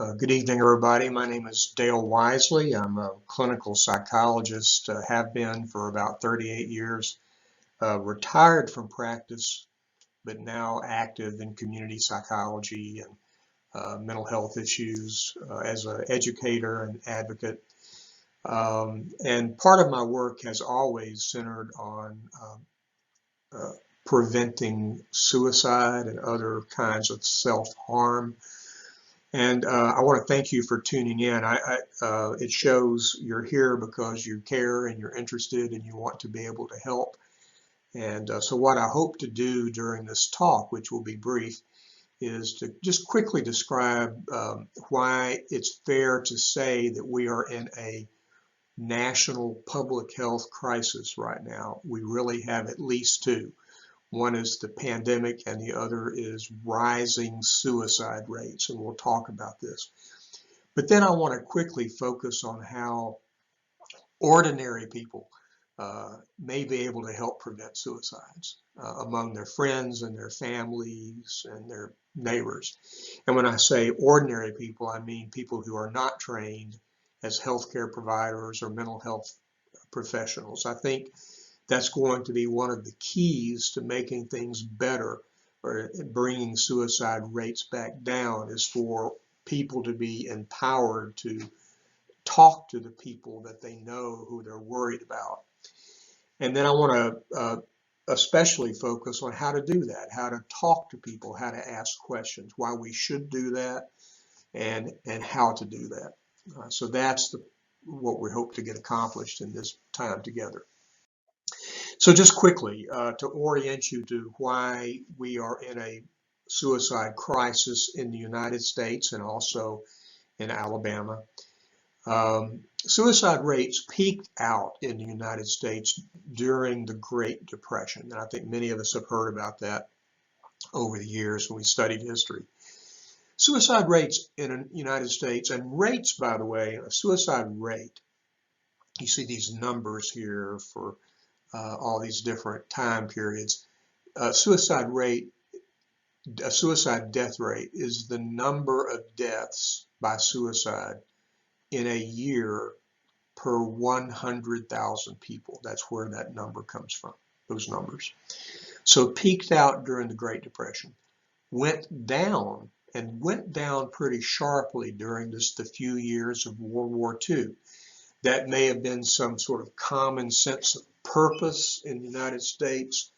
Good evening, everybody. My name is Dale Wisely. I'm a clinical psychologist, have been for about 38 years, retired from practice, but now active in community psychology and mental health issues as an educator and advocate. And part of my work has always centered on preventing suicide and other kinds of self-harm. And I want to thank you for tuning in. It shows you're here because you care and you're interested and you want to be able to help. And so what I hope to do during this talk, which will be brief, is to just quickly describe why it's fair to say that we are in a national public health crisis right now. We really have at least two. One is the pandemic and the other is rising suicide rates, and we'll talk about this. But then I want to quickly focus on how ordinary people may be able to help prevent suicides among their friends and their families and their neighbors. And when I say ordinary people, I mean people who are not trained as healthcare providers or mental health professionals. I think that's going to be one of the keys to making things better or bringing suicide rates back down, is for people to be empowered to talk to the people that they know who they're worried about. And then I want to especially focus on how to do that, how to talk to people, how to ask questions, why we should do that, and how to do that. So that's what we hope to get accomplished in this time together. So just quickly, to orient you to why we are in a suicide crisis in the United States and also in Alabama. Suicide rates peaked out in the United States during the Great Depression, and I think many of us have heard about that over the years when we studied history. Suicide rates in the United States, and rates, by the way, a suicide rate, you see these numbers here for all these different time periods. A suicide death rate is the number of deaths by suicide in a year per 100,000 people. That's where that number comes from, those numbers. So peaked out during the Great Depression, went down pretty sharply during the few years of World War II. That may have been some sort of common sense of purpose in the United States.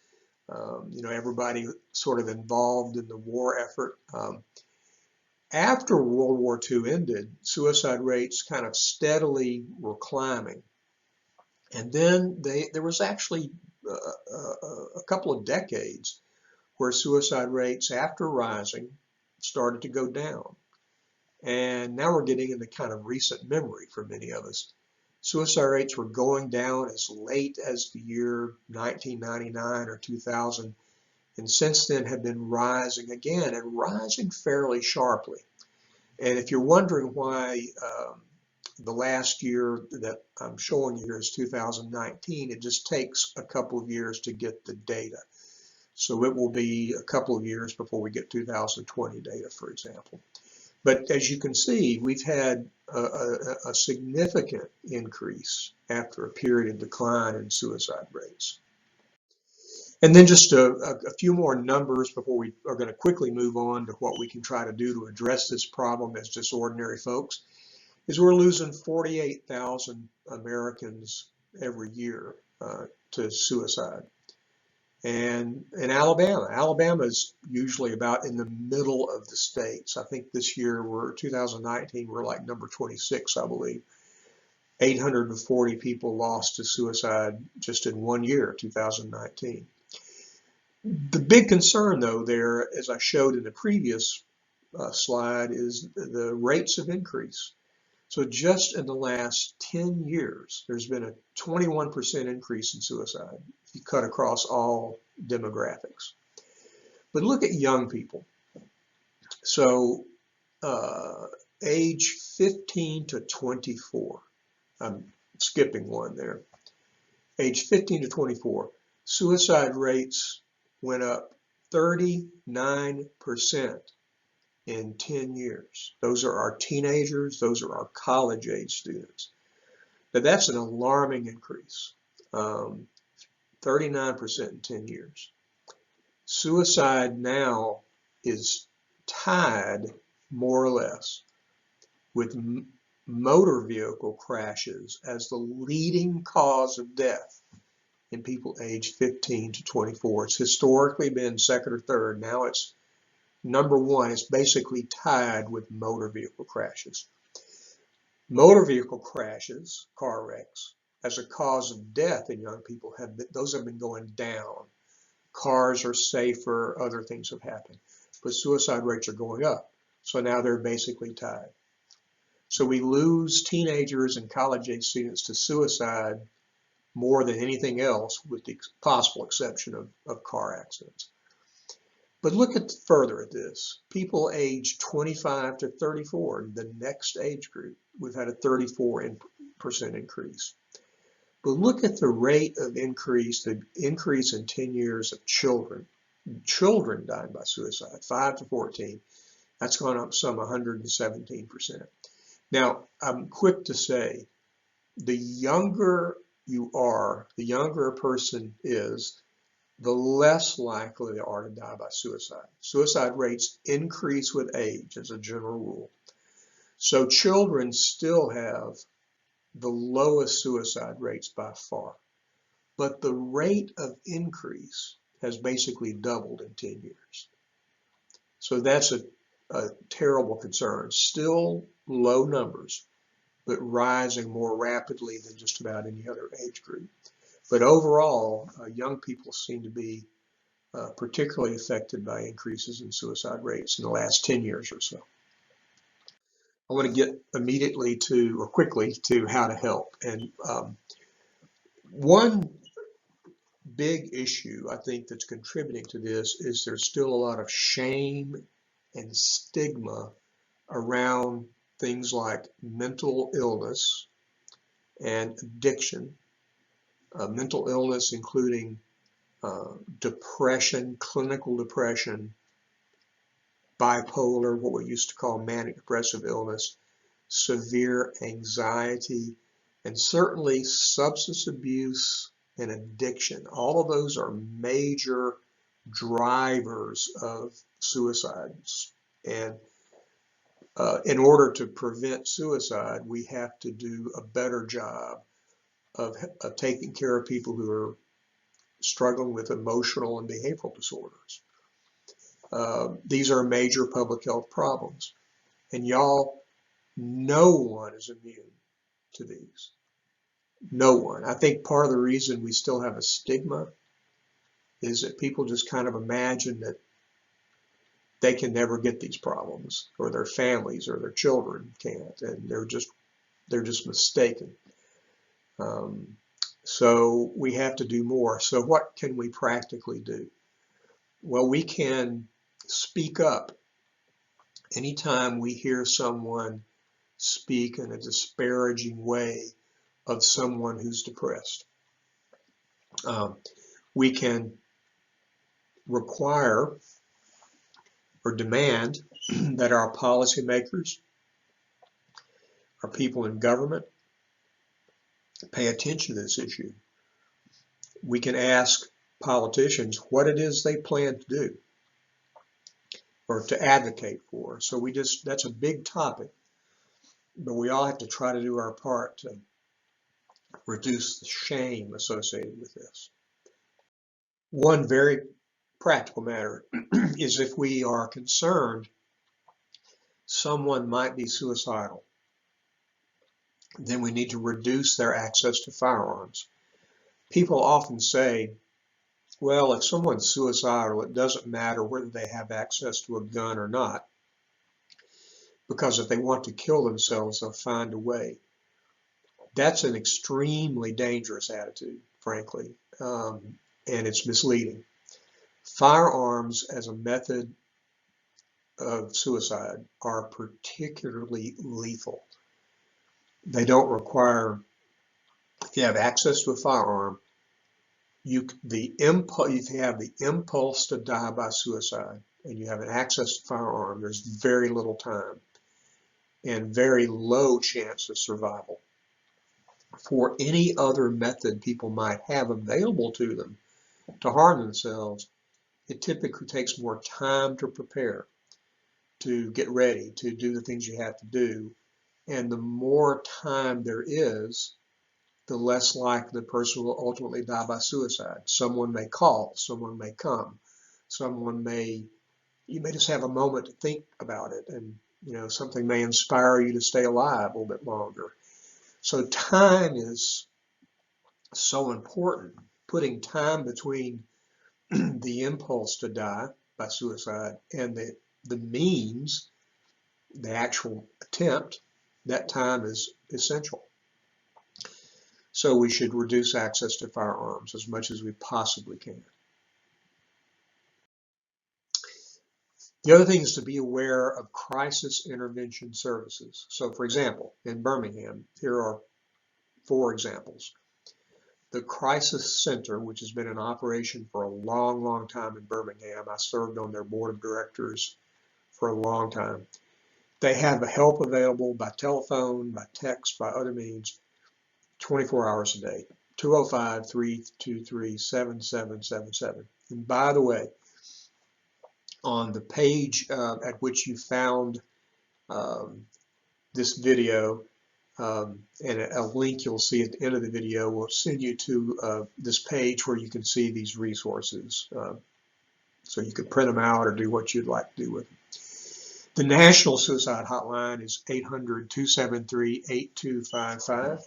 Everybody sort of involved in the war effort. After World War II ended, suicide rates kind of steadily were climbing. And then there was actually a couple of decades where suicide rates, after rising, started to go down. And now we're getting into kind of recent memory for many of us. Suicide rates were going down as late as the year 1999 or 2000, and since then have been rising again, and rising fairly sharply. And if you're wondering why the last year that I'm showing you here is 2019, it just takes a couple of years to get the data. So it will be a couple of years before we get 2020 data, for example. But as you can see, we've had a significant increase after a period of decline in suicide rates. And then just a few more numbers before we are going to quickly move on to what we can try to do to address this problem as just ordinary folks, is we're losing 48,000 Americans every year to suicide. And in Alabama is usually about in the middle of the states. I think this year, 2019, we're like number 26, I believe. 840 people lost to suicide just in 1 year, 2019. The big concern, though, there, as I showed in the previous slide, is the rates of increase. So just in the last 10 years, there's been a 21% increase in suicide. You cut across all demographics. But look at young people. So age 15 to 24. I'm skipping one there. Age 15 to 24. Suicide rates went up 39% in 10 years. Those are our teenagers, those are our college age students. Now that's an alarming increase, 39% in 10 years. Suicide now is tied more or less with motor vehicle crashes as the leading cause of death in people aged 15 to 24. It's historically been second or third. Now it's number one. It's basically tied with motor vehicle crashes. Motor vehicle crashes, car wrecks, as a cause of death in young people, those have been going down. Cars are safer, other things have happened, but suicide rates are going up. So now they're basically tied. So we lose teenagers and college-age students to suicide more than anything else, with the possible exception of car accidents. But look further at this. People aged 25 to 34, the next age group, we've had a 34% increase. But look at the rate of increase, the increase in 10 years of children dying by suicide, 5 to 14. That's gone up some 117%. Now, I'm quick to say, the younger you are, the younger a person is, the less likely they are to die by suicide. Suicide rates increase with age as a general rule. So children still have the lowest suicide rates by far, but the rate of increase has basically doubled in 10 years. So that's a terrible concern. Still low numbers, but rising more rapidly than just about any other age group. But overall, young people seem to be particularly affected by increases in suicide rates in the last 10 years or so. I want to get immediately to, or quickly, to how to help. And one big issue I think that's contributing to this is there's still a lot of shame and stigma around things like mental illness and addiction. Mental illness including depression, clinical depression, bipolar, what we used to call manic depressive illness, severe anxiety, and certainly substance abuse and addiction. All of those are major drivers of suicides. And in order to prevent suicide, we have to do a better job of taking care of people who are struggling with emotional and behavioral disorders. These are major public health problems. And y'all, no one is immune to these. No one. I think part of the reason we still have a stigma is that people just kind of imagine that they can never get these problems, or their families or their children can't, and they're just mistaken. So we have to do more. So what can we practically do? Well, we can speak up anytime we hear someone speak in a disparaging way of someone who's depressed. We can require or demand that our policymakers, our people in government, pay attention to this issue. We can ask politicians what it is they plan to do or to advocate for. So that's a big topic, but we all have to try to do our part to reduce the shame associated with this. One very practical matter is if we are concerned someone might be suicidal, then we need to reduce their access to firearms. People often say, well, if someone's suicidal, it doesn't matter whether they have access to a gun or not, because if they want to kill themselves, they'll find a way. That's an extremely dangerous attitude, frankly, and it's misleading. Firearms as a method of suicide are particularly lethal. They don't require, if you have access to a if you have the impulse to die by suicide, and you have an access to firearm, there's very little time and very low chance of survival. For any other method people might have available to them to harm themselves, it typically takes more time to prepare, to get ready, to do the things you have to do. And the more time there is, the less likely the person will ultimately die by suicide. Someone may call, someone may come, you may just have a moment to think about it, and something may inspire you to stay alive a little bit longer. So time is so important. Putting time between the impulse to die by suicide and the means, the actual attempt, that time is essential. So we should reduce access to firearms as much as we possibly can. The other thing is to be aware of crisis intervention services. So for example, in Birmingham, here are 4 examples. The Crisis Center, which has been in operation for a long, long time in Birmingham. I served on their board of directors for a long time. They have help available by telephone, by text, by other means, 24 hours a day. 205-323-7777. And by the way, on the page at which you found this video, and a link you'll see at the end of the video will send you to this page where you can see these resources. So you can print them out or do what you'd like to do with them. The National Suicide Hotline is 800-273-8255.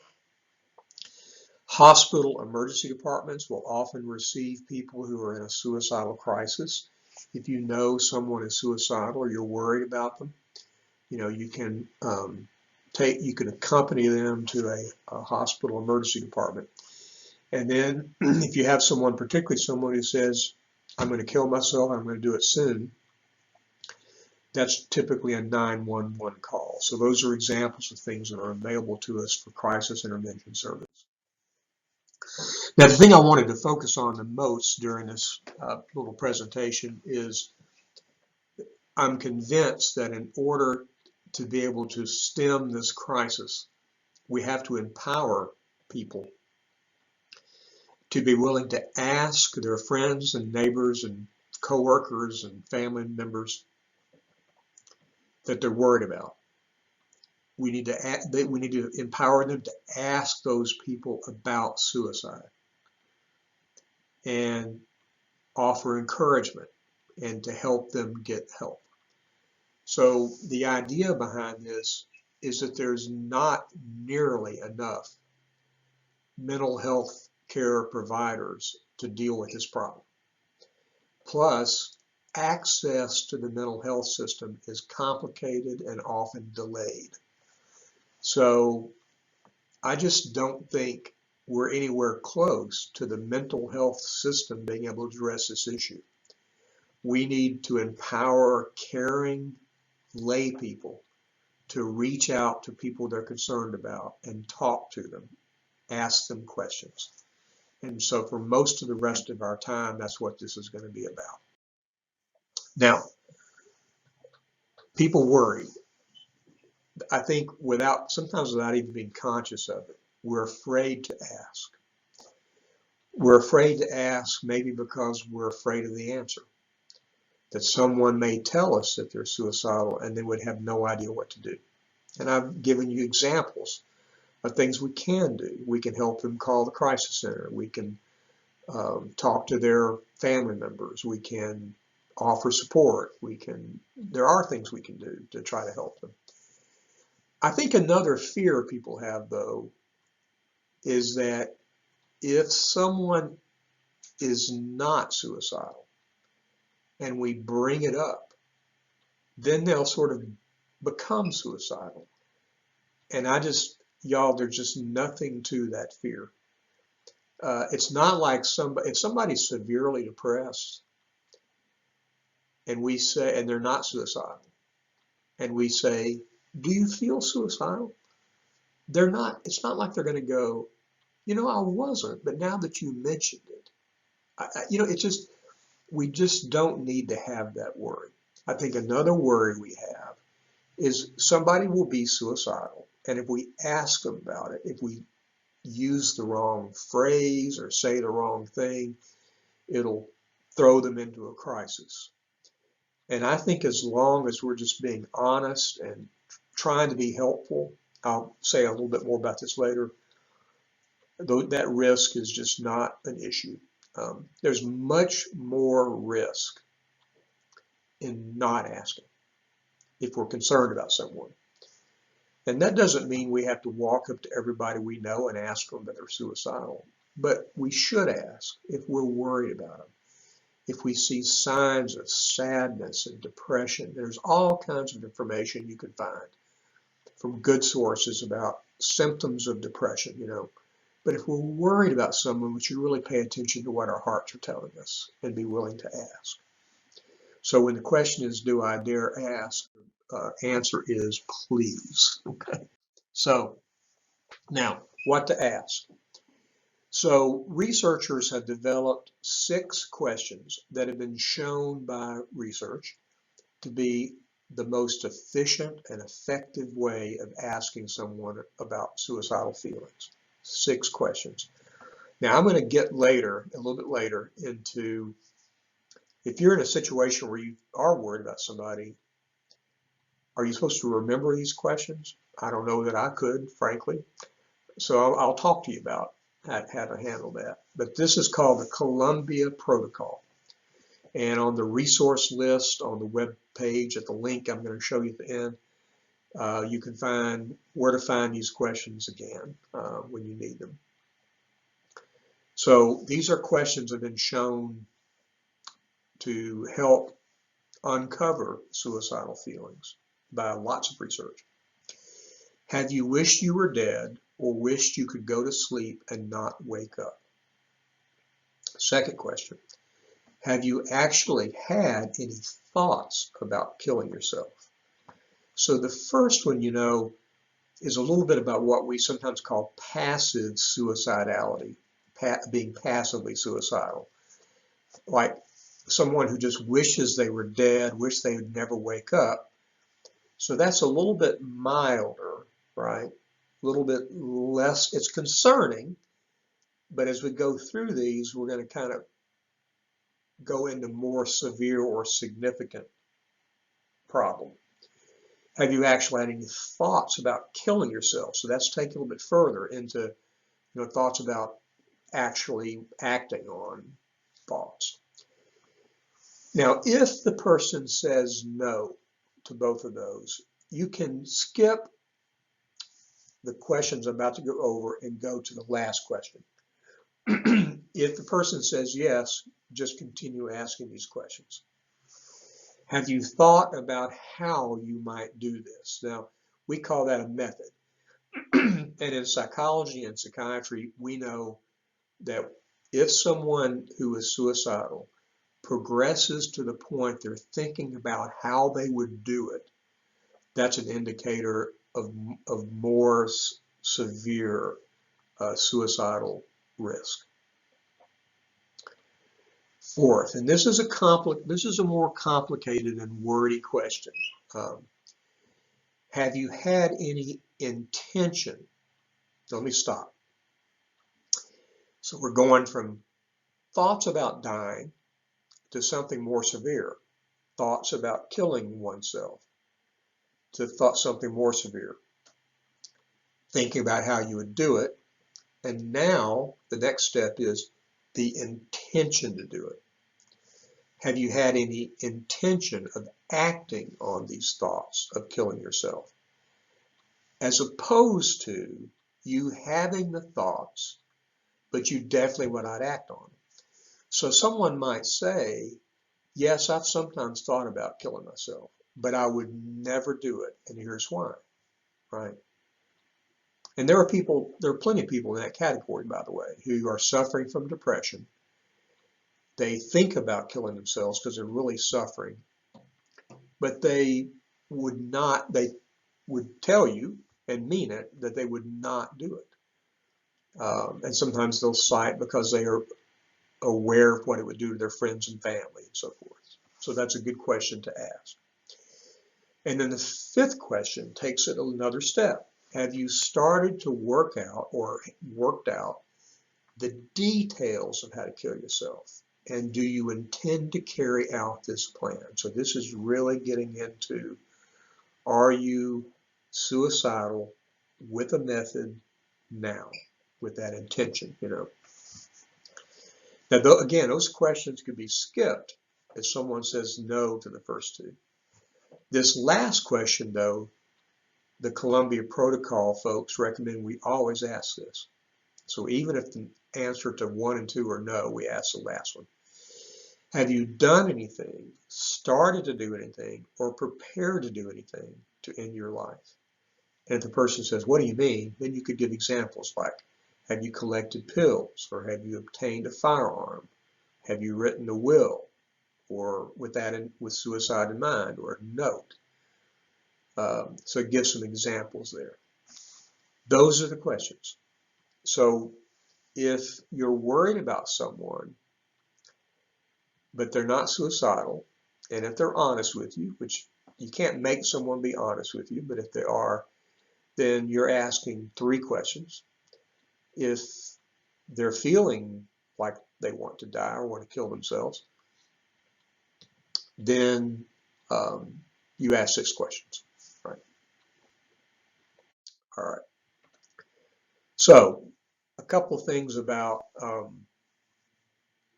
Hospital emergency departments will often receive people who are in a suicidal crisis. If you know someone is suicidal or you're worried about them, you can accompany them to a hospital emergency department. And then if you have someone, particularly someone who says, I'm going to kill myself, I'm going to do it soon, that's typically a 911 call. So those are examples of things that are available to us for crisis intervention service. Now, the thing I wanted to focus on the most during this little presentation is I'm convinced that in order to be able to stem this crisis, we have to empower people to be willing to ask their friends and neighbors and coworkers and family members that they're worried about. We need to empower them to ask those people about suicide and offer encouragement and to help them get help. So the idea behind this is that there's not nearly enough mental health care providers to deal with this problem. Plus, access to the mental health system is complicated and often delayed. So I just don't think we're anywhere close to the mental health system being able to address this issue. We need to empower caring lay people to reach out to people they're concerned about and talk to them, ask them questions. And so for most of the rest of our time, that's what this is going to be about. Now, people worry. I think sometimes without even being conscious of it, we're afraid to ask. We're afraid to ask maybe because we're afraid of the answer. That someone may tell us that they're suicidal and they would have no idea what to do. And I've given you examples of things we can do. We can help them call the crisis center. We can talk to their family members. We can offer support. There are things we can do to try to help them. I think another fear people have, though, is that if someone is not suicidal and we bring it up, then they'll sort of become suicidal. And there's just nothing to that fear. It's not like if somebody's severely depressed and they're not suicidal, and we say, do you feel suicidal? It's not like they're going to go, I wasn't, but now that you mentioned it, we just don't need to have that worry. I think another worry we have is somebody will be suicidal, and if we ask them about it, if we use the wrong phrase or say the wrong thing, it'll throw them into a crisis. And I think as long as we're just being honest and trying to be helpful, I'll say a little bit more about this later, that risk is just not an issue. There's much more risk in not asking if we're concerned about someone. And that doesn't mean we have to walk up to everybody we know and ask them that they're suicidal, but we should ask if we're worried about them. If we see signs of sadness and depression, there's all kinds of information you can find from good sources about symptoms of depression, But if we're worried about someone, we should really pay attention to what our hearts are telling us and be willing to ask. So when the question is, do I dare ask? Answer is please. Okay. So now, what to ask? So researchers have developed 6 questions that have been shown by research to be the most efficient and effective way of asking someone about suicidal feelings. 6 questions. Now I'm going to get a little bit later, into if you're in a situation where you are worried about somebody, are you supposed to remember these questions? I don't know that I could, frankly. So I'll talk to you about how to handle that. But this is called the Columbia Protocol. And on the resource list on the web page at the link I'm going to show you at the end, you can find where to find these questions again when you need them. So these are questions that have been shown to help uncover suicidal feelings by lots of research. Have you wished you were dead or wished you could go to sleep and not wake up? Second question, have you actually had any thoughts about killing yourself? So the first one, is a little bit about what we sometimes call passive suicidality, being passively suicidal. Like someone who just wishes they were dead, wish they would never wake up. So that's a little bit milder, right? A little bit less, it's concerning, but as we go through these, we're going to kind of go into more severe or significant problem. Have you actually had any thoughts about killing yourself? So that's taking a little bit further into thoughts about actually acting on thoughts. Now, if the person says no to both of those, you can skip the questions I'm about to go over and go to the last question. If the person says yes, just continue asking these questions. Have you thought about how you might do this? Now, we call that a method. And in psychology and psychiatry, we know that if someone who is suicidal progresses to the point they're thinking about how they would do it, that's an indicator of more severe suicidal risk. Fourth, and this is a more complicated and wordy question. Have you had any intention? Let me stop. So we're going from thoughts about dying to something more severe, thoughts about killing oneself, to something more severe, thinking about how you would do it. And now the next step is the intention to do it. Have you had any intention of acting on these thoughts of killing yourself? As opposed to you having the thoughts, but you definitely would not act on them. So someone might say, yes, I've sometimes thought about killing myself, but I would never do it. And here's why, right? And there are plenty of people in that category, by the way, who are suffering from depression. They think about killing themselves because they're really suffering, but they would tell you and mean it that they would not do it. And sometimes they'll cite because they are aware of what it would do to their friends and family and so forth. So that's a good question to ask. And then the fifth question takes it another step. Have you started to work out or worked out the details of how to kill yourself? And do you intend to carry out this plan? So this is really getting into, are you suicidal with a method now, with that intention, you know? Now, again, those questions could be skipped if someone says no to the first two. This last question, though, the Columbia Protocol folks recommend we always ask this. So even if the answer to 1 and 2 are no, we ask the last one. Have you done anything, started to do anything, or prepared to do anything to end your life? And if the person says, what do you mean? Then you could give examples like, have you collected pills, or have you obtained a firearm? Have you written a will, or with suicide in mind, or a note? So give some examples there. Those are the questions. So if you're worried about someone, but they're not suicidal, and if they're honest with you, which you can't make someone be honest with you, but if they are, then you're asking 3 questions. If they're feeling like they want to die or want to kill themselves, then you ask 6 questions, right? All right. So a couple of things about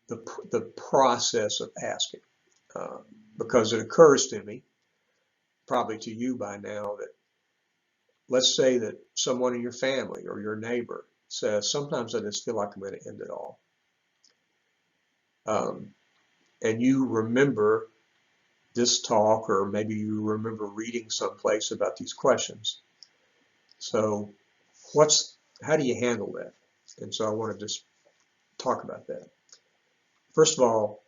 the process of asking, because it occurs to me, probably to you by now, that let's say that someone in your family or your neighbor says, sometimes I just feel like I'm going to end it all. And you remember this talk, or maybe you remember reading someplace about these questions. So how do you handle that? And so I want to just talk about that. First of all,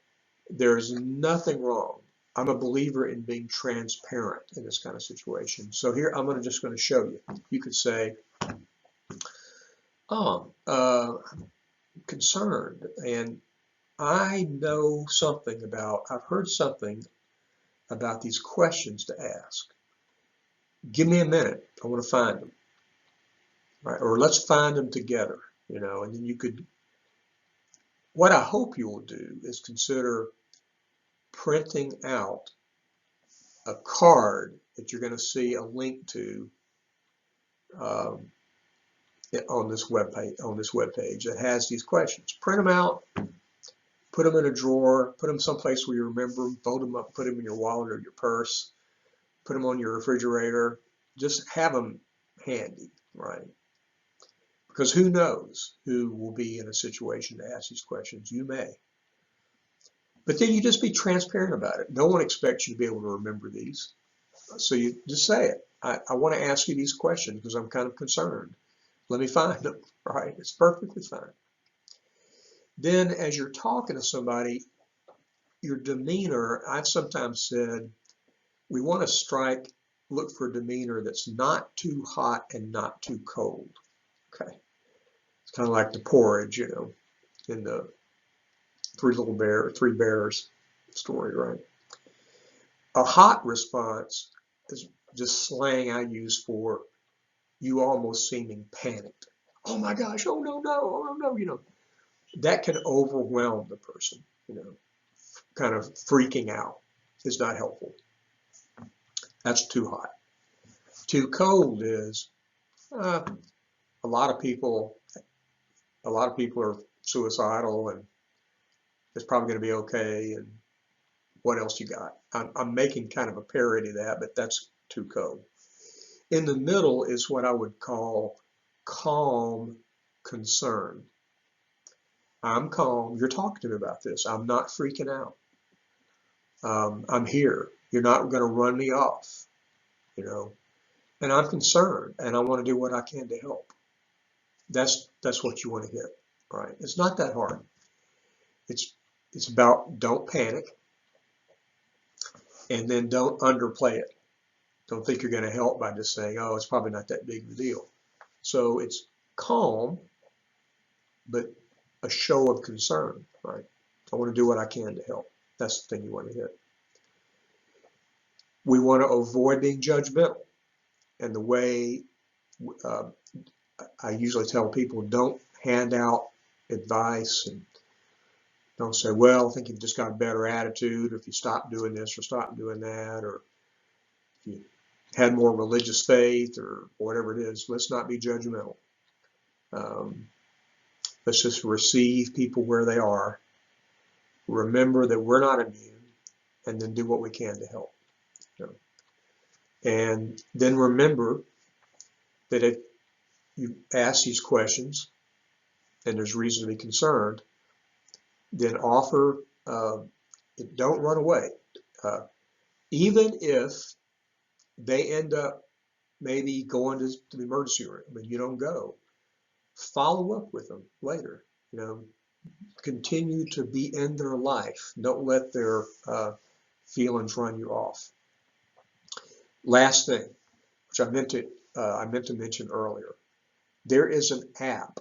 there is nothing wrong. I'm a believer in being transparent in this kind of situation. So here, I'm just going to show you. You could say, I'm concerned, and I know something about, I've heard something about these questions to ask. Give me a minute. I want to find them. Right? Or let's find them together, you know, and then you could, what I hope you will do is consider printing out a card that you're going to see a link to on this web page that has these questions. Print them out, put them in a drawer, put them someplace where you remember them, fold them up, put them in your wallet or your purse, put them on your refrigerator. Just have them handy, right? Because who knows who will be in a situation to ask these questions. You may. But then you just be transparent about it. No one expects you to be able to remember these. So you just say it. I want to ask you these questions because I'm kind of concerned. Let me find them, right? It's perfectly fine. Then as you're talking to somebody, your demeanor, I've sometimes said, we want to look for a demeanor that's not too hot and not too cold. Okay. It's kind of like the porridge, you know, in the Three Bears story, right? A hot response is just slang I use for you almost seeming panicked. Oh my gosh, oh no, oh no, you know. That can overwhelm the person, you know. Kind of freaking out is not helpful. That's too hot. Too cold is a lot of people are suicidal, and it's probably going to be okay, and what else you got? I'm making kind of a parody of that, but that's too cold. In the middle is what I would call calm concern. I'm calm. You're talking to me about this. I'm not freaking out. I'm here. You're not going to run me off, you know. And I'm concerned, and I want to do what I can to help. That's what you want to hit, right? It's not that hard. It's about don't panic, and then don't underplay it. Don't think you're going to help by just saying, oh, it's probably not that big of a deal. So it's calm, but a show of concern, right? I want to do what I can to help. That's the thing you want to hit. We want to avoid being judgmental. And the way I usually tell people, don't hand out advice and don't say, well, I think you've just got a better attitude if you stop doing this or stop doing that, or if you had more religious faith or whatever it is. Let's not be judgmental. Let's just receive people where they are. Remember that we're not immune, and then do what we can to help. And then remember that if you ask these questions and there's reason to be concerned, then offer, don't run away. Even if they end up maybe going to the emergency room and you don't go, follow up with them later. Continue to be in their life. Don't let their feelings run you off. Last thing, which I meant to mention earlier, there is an app,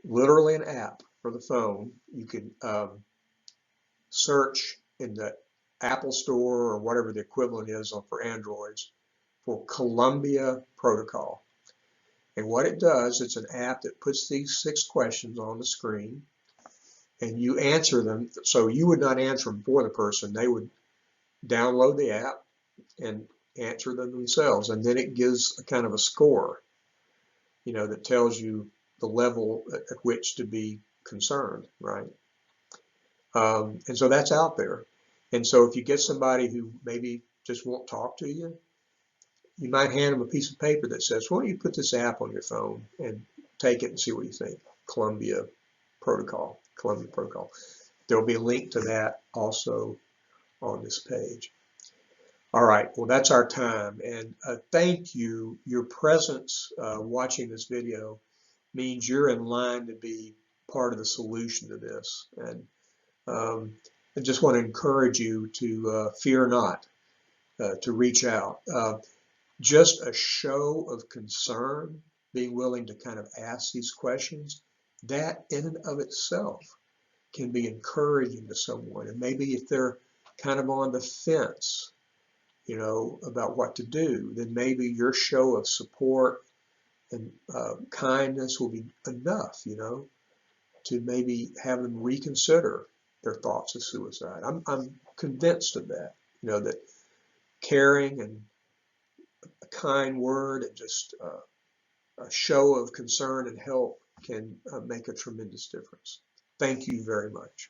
literally an app for the phone. You can search in the Apple Store or whatever the equivalent is for Androids for Columbia Protocol. And what it does, it's an app that puts these 6 questions on the screen and you answer them. So you would not answer them for the person. They would download the app and answer them themselves. And then it gives a kind of a score, that tells you the level at which to be concerned, right? And so that's out there. And so if you get somebody who maybe just won't talk to you, you might hand them a piece of paper that says, why don't you put this app on your phone and take it and see what you think. Columbia Protocol. There'll be a link to that also on this page. All right, well, that's our time. And thank you. Your presence watching this video means you're in line to be part of the solution to this. And I just want to encourage you to fear not, to reach out. Just a show of concern, being willing to kind of ask these questions, that in and of itself can be encouraging to someone. And maybe if they're kind of on the fence, about what to do, then maybe your show of support and kindness will be enough, to maybe have them reconsider their thoughts of suicide. I'm convinced of that, that caring and a kind word and just a show of concern and help can make a tremendous difference. Thank you very much.